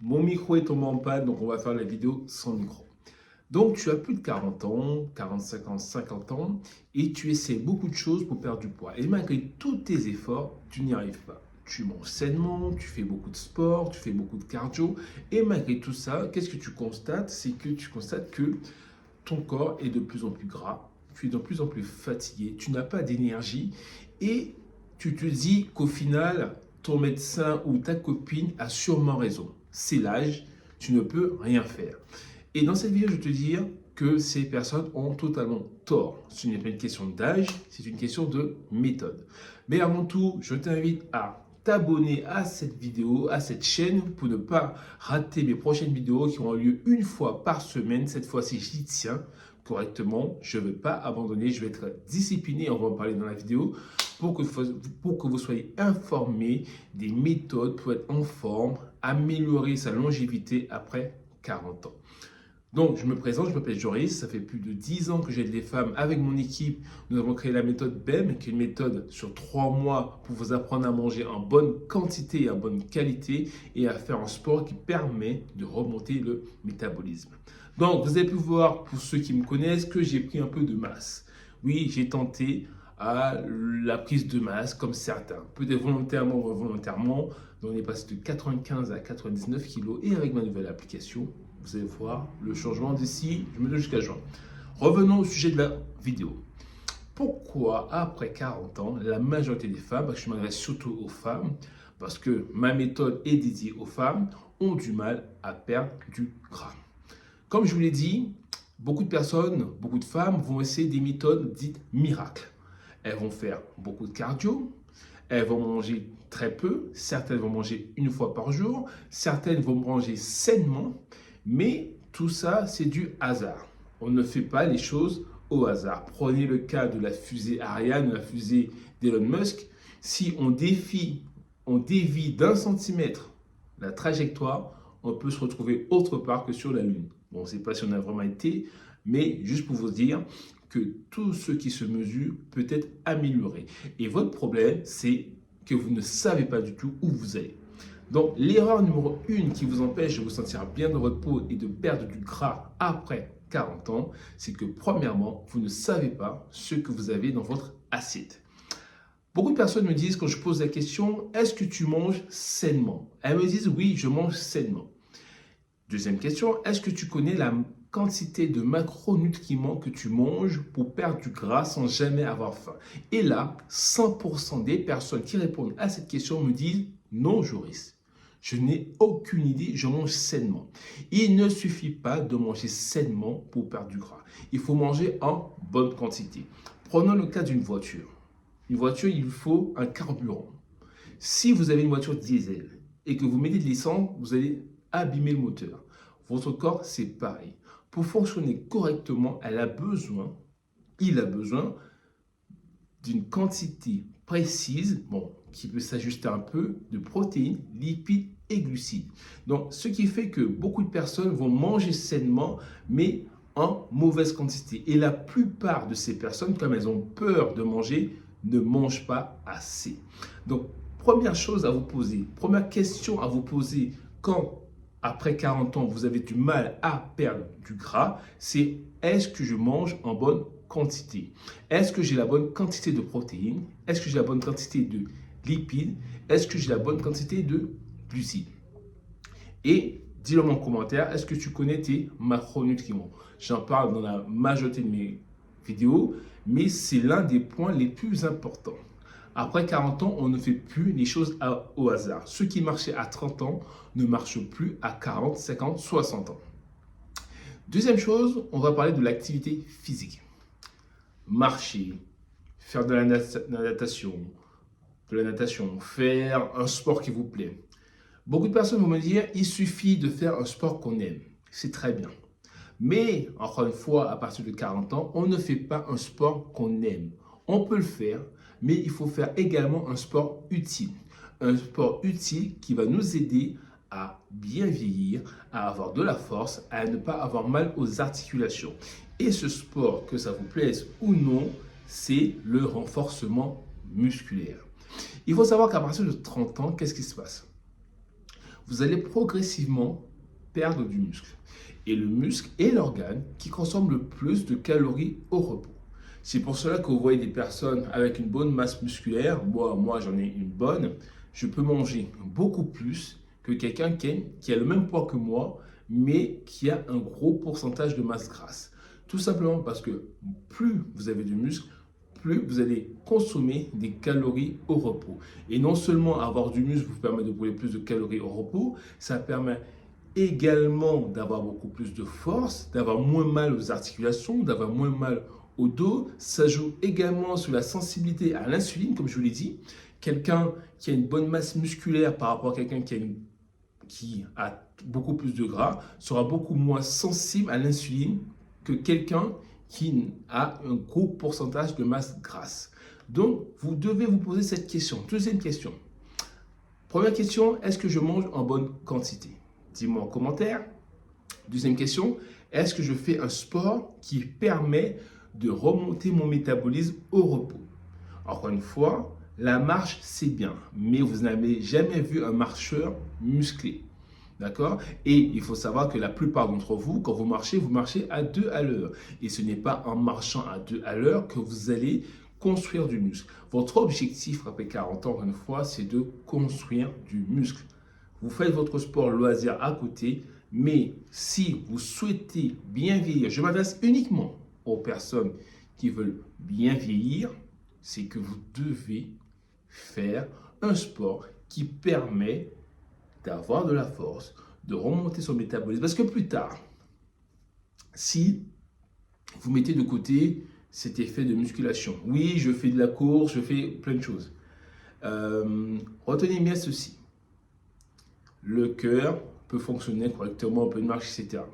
Mon micro est tombé en panne, donc on va faire la vidéo sans micro. Donc tu as plus de 40 ans, 45 ans, 50 ans, et tu essaies beaucoup de choses pour perdre du poids. Et malgré tous tes efforts, tu n'y arrives pas. Tu manges sainement, tu fais beaucoup de sport, tu fais beaucoup de cardio, et malgré tout ça, qu'est-ce que tu constates? C'est que tu constates que ton corps est de plus en plus gras, tu es de plus en plus fatigué, tu n'as pas d'énergie, et tu te dis qu'au final, ton médecin ou ta copine a sûrement raison. C'est l'âge, tu ne peux rien faire. Et dans cette vidéo, je vais te dire que ces personnes ont totalement tort. Ce n'est pas une question d'âge, c'est une question de méthode. Mais avant tout, je t'invite à t'abonner à cette vidéo, à cette chaîne, pour ne pas rater mes prochaines vidéos qui auront lieu une fois par semaine. Cette fois-ci, j'y tiens correctement. Je ne vais pas abandonner, je vais être discipliné, on va en parler dans la vidéo, pour que vous soyez informés des méthodes pour être en forme, améliorer sa longévité après 40 ans. Donc, je me présente, je m'appelle Joris, ça fait plus de 10 ans que j'aide les femmes avec mon équipe. Nous avons créé la méthode BEM, qui est une méthode sur 3 mois pour vous apprendre à manger en bonne quantité et en bonne qualité et à faire un sport qui permet de remonter le métabolisme. Donc, vous avez pu voir, pour ceux qui me connaissent, que j'ai pris un peu de masse. Oui, j'ai tenté à la prise de masse, comme certains, peut-être volontairement ou involontairement. Donc, on est passé de 95 à 99 kg et avec ma nouvelle application, vous allez voir le changement d'ici, je me donne jusqu'à juin. Revenons au sujet de la vidéo. Pourquoi, après 40 ans, la majorité des femmes, parce que je m'adresse surtout aux femmes, parce que ma méthode est dédiée aux femmes, ont du mal à perdre du gras? Comme je vous l'ai dit, beaucoup de personnes, beaucoup de femmes vont essayer des méthodes dites miracles. Elles vont faire beaucoup de cardio, elles vont manger très peu, certaines vont manger une fois par jour, certaines vont manger sainement, mais tout ça, c'est du hasard. On ne fait pas les choses au hasard. Prenez le cas de la fusée Ariane, la fusée d'Elon Musk. Si on dévie d'un centimètre la trajectoire, on peut se retrouver autre part que sur la Lune. Bon, on ne sait pas si on a vraiment été, mais juste pour vous dire que tout ce qui se mesure peut être amélioré. Et votre problème, c'est que vous ne savez pas du tout où vous allez. Donc, l'erreur numéro 1 qui vous empêche de vous sentir bien dans votre peau et de perdre du gras après 40 ans, c'est que premièrement, vous ne savez pas ce que vous avez dans votre assiette. Beaucoup de personnes me disent, quand je pose la question, est-ce que tu manges sainement? Elles me disent, oui, je mange sainement. Deuxième question, est-ce que tu connais la quantité de macronutriments que tu manges pour perdre du gras sans jamais avoir faim? Et là, 100% des personnes qui répondent à cette question me disent, non, Joris. Je n'ai aucune idée, je mange sainement. Il ne suffit pas de manger sainement pour perdre du gras. Il faut manger en bonne quantité. Prenons le cas d'une voiture. Une voiture, il faut un carburant. Si vous avez une voiture diesel et que vous mettez de l'essence, vous allez abîmer le moteur. Votre corps, c'est pareil. Pour fonctionner correctement, il a besoin d'une quantité précise, qui peut s'ajuster un peu, de protéines, lipides et glucides. Donc, ce qui fait que beaucoup de personnes vont manger sainement, mais en mauvaise quantité. Et la plupart de ces personnes, comme elles ont peur de manger, ne mangent pas assez. Donc, première chose à vous poser, première question à vous poser quand, après 40 ans, vous avez du mal à perdre du gras, c'est est-ce que je mange en bonne quantité? Est-ce que j'ai la bonne quantité de protéines? Est-ce que j'ai la bonne quantité de lipides? Est-ce que j'ai la bonne quantité de glucides? Et dis-le en commentaire, est-ce que tu connais tes macronutriments? J'en parle dans la majorité de mes vidéos, mais c'est l'un des points les plus importants. Après 40 ans, on ne fait plus les choses au hasard. Ce qui marchait à 30 ans ne marche plus à 40, 50, 60 ans. Deuxième chose, on va parler de l'activité physique. Marcher, faire de la natation, faire un sport qui vous plaît. Beaucoup de personnes vont me dire, il suffit de faire un sport qu'on aime. C'est très bien. Mais, encore une fois, à partir de 40 ans, on ne fait pas un sport qu'on aime. On peut le faire, mais il faut faire également un sport utile. Un sport utile qui va nous aider à bien vieillir, à avoir de la force, à ne pas avoir mal aux articulations. Et ce sport, que ça vous plaise ou non, c'est le renforcement musculaire. Il faut savoir qu'à partir de 30 ans, qu'est-ce qui se passe? vous allez progressivement perdre du muscle. Et le muscle est l'organe qui consomme le plus de calories au repos. C'est pour cela que vous voyez des personnes avec une bonne masse musculaire, moi j'en ai une bonne, je peux manger beaucoup plus que quelqu'un qui a le même poids que moi, mais qui a un gros pourcentage de masse grasse. Tout simplement parce que plus vous avez du muscle, plus vous allez consommer des calories au repos. Et non seulement avoir du muscle vous permet de brûler plus de calories au repos, ça permet également d'avoir beaucoup plus de force, d'avoir moins mal aux articulations, d'avoir moins mal au dos. Ça joue également sur la sensibilité à l'insuline, comme je vous l'ai dit. Quelqu'un qui a une bonne masse musculaire par rapport à quelqu'un qui a beaucoup plus de gras sera beaucoup moins sensible à l'insuline que quelqu'un qui a un gros pourcentage de masse grasse. Donc, vous devez vous poser cette question. Deuxième question. Première question, est-ce que je mange en bonne quantité? Dis-moi en commentaire. Deuxième question, est-ce que je fais un sport qui permet de remonter mon métabolisme au repos? Encore une fois, la marche, c'est bien, mais vous n'avez jamais vu un marcheur musclé. D'accord? Et il faut savoir que la plupart d'entre vous, quand vous marchez à 2 à l'heure. Et ce n'est pas en marchant à 2 à l'heure que vous allez construire du muscle. Votre objectif après 40 ans, une fois, c'est de construire du muscle. Vous faites votre sport loisir à côté, mais si vous souhaitez bien vieillir, je m'adresse uniquement aux personnes qui veulent bien vieillir, c'est que vous devez faire un sport qui permet d'avoir de la force, de remonter son métabolisme. Parce que plus tard, si vous mettez de côté cet effet de musculation, oui, je fais de la course, je fais plein de choses. Retenez bien ceci. Le cœur peut fonctionner correctement, on peut marcher, etc.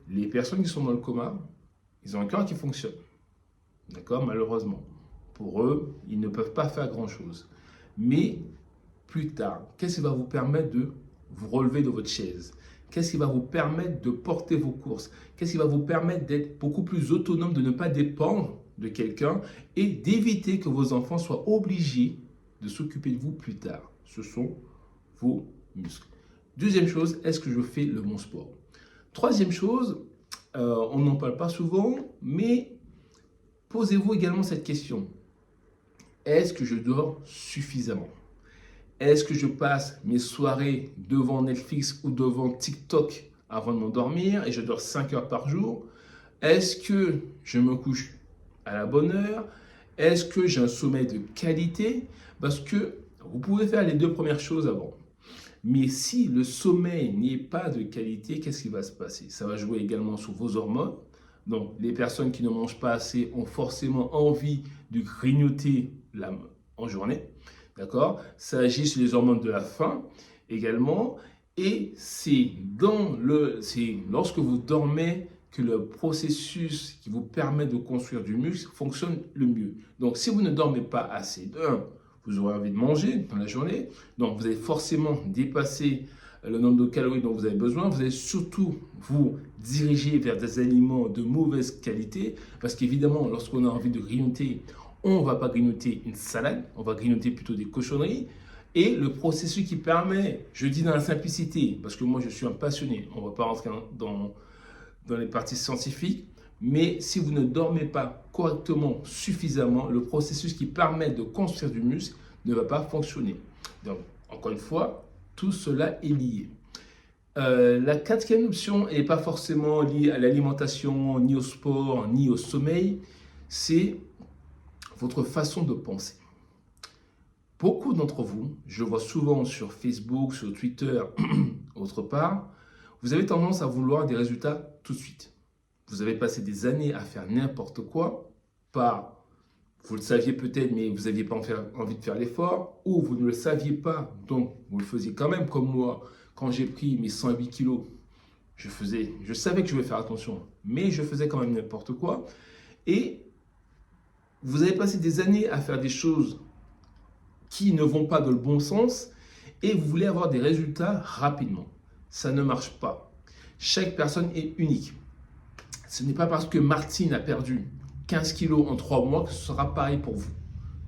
Les personnes qui sont dans le coma, ils ont un cœur qui fonctionne. D'accord? Malheureusement. Pour eux, ils ne peuvent pas faire grand-chose. Mais plus tard, qu'est-ce qui va vous permettre de vous relever de votre chaise? Qu'est-ce qui va vous permettre de porter vos courses? Qu'est-ce qui va vous permettre d'être beaucoup plus autonome, de ne pas dépendre de quelqu'un et d'éviter que vos enfants soient obligés de s'occuper de vous plus tard? Ce sont vos muscles. Deuxième chose, est-ce que je fais le bon sport? Troisième chose, on n'en parle pas souvent, mais posez-vous également cette question. Est-ce que je dors suffisamment? Est-ce que je passe mes soirées devant Netflix ou devant TikTok avant de m'endormir et je dors 5 heures par jour? Est-ce que je me couche à la bonne heure? Est-ce que j'ai un sommeil de qualité? Parce que vous pouvez faire les deux premières choses avant. Mais si le sommeil n'est pas de qualité, qu'est-ce qui va se passer? Ça va jouer également sur vos hormones. Donc, les personnes qui ne mangent pas assez ont forcément envie de grignoter en journée. D'accord? Ça agit sur les hormones de la faim également. Et c'est lorsque vous dormez que le processus qui vous permet de construire du muscle fonctionne le mieux. Donc, si vous ne dormez pas assez, vous aurez envie de manger dans la journée. Donc, vous allez forcément dépasser le nombre de calories dont vous avez besoin. Vous allez surtout vous diriger vers des aliments de mauvaise qualité. Parce qu'évidemment, lorsqu'on a envie de grignoter, on ne va pas grignoter une salade, on va grignoter plutôt des cochonneries. Et le processus qui permet, je dis dans la simplicité, parce que moi je suis un passionné, on ne va pas rentrer dans les parties scientifiques, mais si vous ne dormez pas correctement, suffisamment, le processus qui permet de construire du muscle ne va pas fonctionner. Donc, encore une fois, tout cela est lié. La quatrième option n'est pas forcément liée à l'alimentation, ni au sport, ni au sommeil, c'est votre façon de penser. Beaucoup d'entre vous, je le vois souvent sur Facebook, sur Twitter, autre part, vous avez tendance à vouloir des résultats tout de suite. Vous avez passé des années à faire n'importe quoi, vous le saviez peut-être, mais vous n'aviez pas envie de faire l'effort, ou vous ne le saviez pas, donc vous le faisiez quand même, comme moi, quand j'ai pris mes 108 kilos, je savais que je devais faire attention, mais je faisais quand même n'importe quoi, et vous avez passé des années à faire des choses qui ne vont pas dans le bon sens, et vous voulez avoir des résultats rapidement. Ça ne marche pas. Chaque personne est unique. Ce n'est pas parce que Martine a perdu 15 kilos en 3 mois que ce sera pareil pour vous.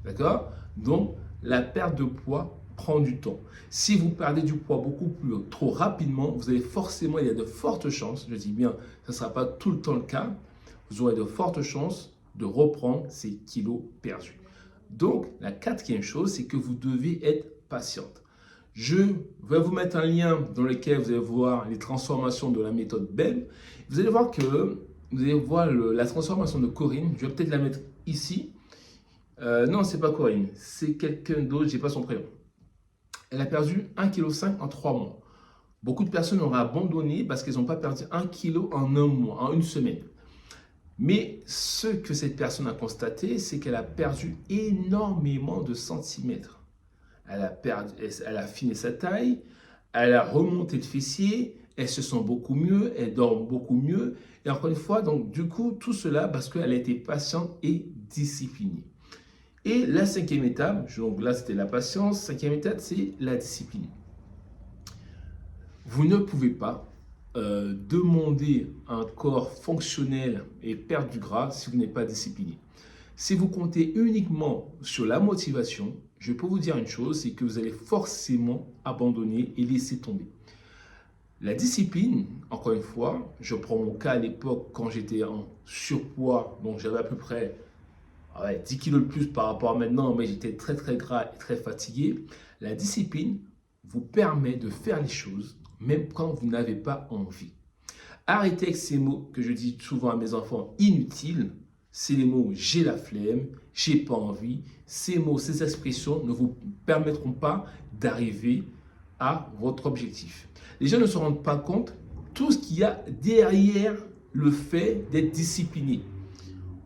D'accord? Donc, la perte de poids prend du temps. Si vous perdez du poids beaucoup plus trop rapidement, vous allez forcément, il y a de fortes chances, je dis bien, ça ne sera pas tout le temps le cas, vous aurez de fortes chances de reprendre ces kilos perdus. Donc, la quatrième chose, c'est que vous devez être patiente. Je vais vous mettre un lien dans lequel vous allez voir les transformations de la méthode BEM. Vous allez voir que vous allez voir la transformation de Corinne. Je vais peut-être la mettre ici. Non, c'est pas Corinne, c'est quelqu'un d'autre, j'ai pas son prénom. Elle a perdu 1,5 kg en 3 mois. Beaucoup de personnes auraient abandonné parce qu'elles n'ont pas perdu 1 kg en un mois, en une semaine. Mais ce que cette personne a constaté, c'est qu'elle a perdu énormément de centimètres. Elle a affiné sa taille, elle a remonté le fessier, elle se sent beaucoup mieux, elle dort beaucoup mieux. Et encore une fois, donc du coup, tout cela parce qu'elle a été patiente et disciplinée. Et la cinquième étape, donc là c'était la patience, cinquième étape c'est la discipline. Vous ne pouvez pas demander un corps fonctionnel et perdre du gras si vous n'êtes pas discipliné. Si vous comptez uniquement sur la motivation, je peux vous dire une chose, c'est que vous allez forcément abandonner et laisser tomber. La discipline, encore une fois, je prends mon cas à l'époque quand j'étais en surpoids, donc j'avais à peu près 10 kilos de plus par rapport à maintenant, mais j'étais très gras et très fatigué. La discipline vous permet de faire les choses même quand vous n'avez pas envie. Arrêtez avec ces mots que je dis souvent à mes enfants inutiles. C'est les mots j'ai la flemme, j'ai pas envie. Ces mots, ces expressions ne vous permettront pas d'arriver à votre objectif. Les gens ne se rendent pas compte tout ce qu'il y a derrière le fait d'être discipliné.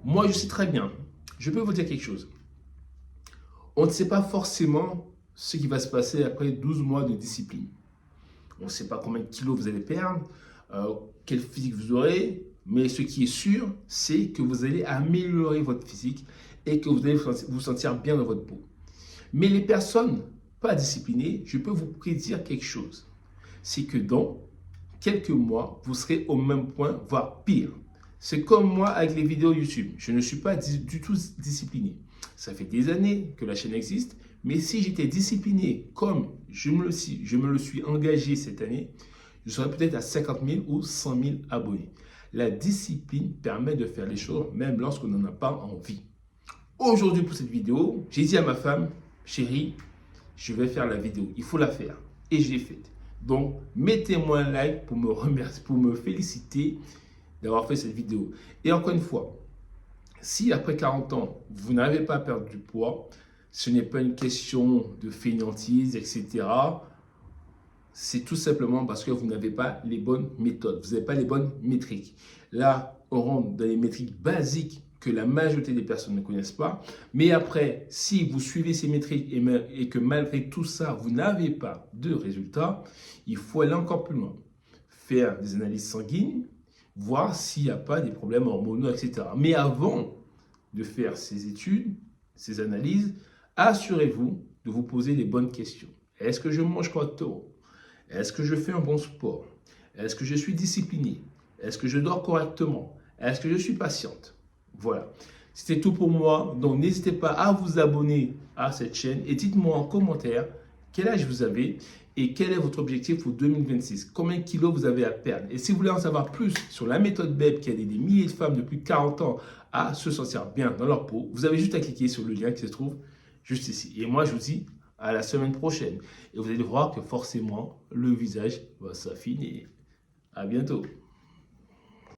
Moi, je sais très bien. Je peux vous dire quelque chose. On ne sait pas forcément ce qui va se passer après 12 mois de discipline. On ne sait pas combien de kilos vous allez perdre, quel physique vous aurez, mais ce qui est sûr, c'est que vous allez améliorer votre physique et que vous allez vous sentir bien dans votre peau. Mais les personnes pas disciplinées, je peux vous prédire quelque chose. C'est que dans quelques mois, vous serez au même point, voire pire. C'est comme moi avec les vidéos YouTube. Je ne suis pas du tout discipliné. Ça fait des années que la chaîne existe, mais si j'étais discipliné comme je me le suis engagé cette année, je serais peut-être à 50 000 ou 100 000 abonnés. La discipline permet de faire les choses même lorsqu'on n'en a pas envie. Aujourd'hui pour cette vidéo, j'ai dit à ma femme, chérie, je vais faire la vidéo, il faut la faire. Et je l'ai faite. Donc, mettez-moi un like pour me remercier, pour me féliciter d'avoir fait cette vidéo. Et encore une fois, si après 40 ans, vous n'avez pas perdu du poids, ce n'est pas une question de fainéantise, etc. C'est tout simplement parce que vous n'avez pas les bonnes méthodes, vous n'avez pas les bonnes métriques. Là, on rentre dans les métriques basiques que la majorité des personnes ne connaissent pas. Mais après, si vous suivez ces métriques et que malgré tout ça, vous n'avez pas de résultats, il faut aller encore plus loin. Faire des analyses sanguines, voir s'il n'y a pas des problèmes hormonaux, etc. Mais avant de faire ces études, ces analyses, assurez-vous de vous poser les bonnes questions. Est-ce que je mange correctement? Est-ce que je fais un bon sport? Est-ce que je suis discipliné? Est-ce que je dors correctement? Est-ce que je suis patiente? Voilà. C'était tout pour moi. Donc, n'hésitez pas à vous abonner à cette chaîne et dites-moi en commentaire quel âge vous avez et quel est votre objectif pour 2026. Combien de kilos vous avez à perdre? Et si vous voulez en savoir plus sur la méthode BEP qui aide des milliers de femmes de plus de 40 ans à se sentir bien dans leur peau, vous avez juste à cliquer sur le lien qui se trouve juste ici. Et moi, je vous dis à la semaine prochaine. Et vous allez voir que forcément, le visage va s'affiner. À bientôt.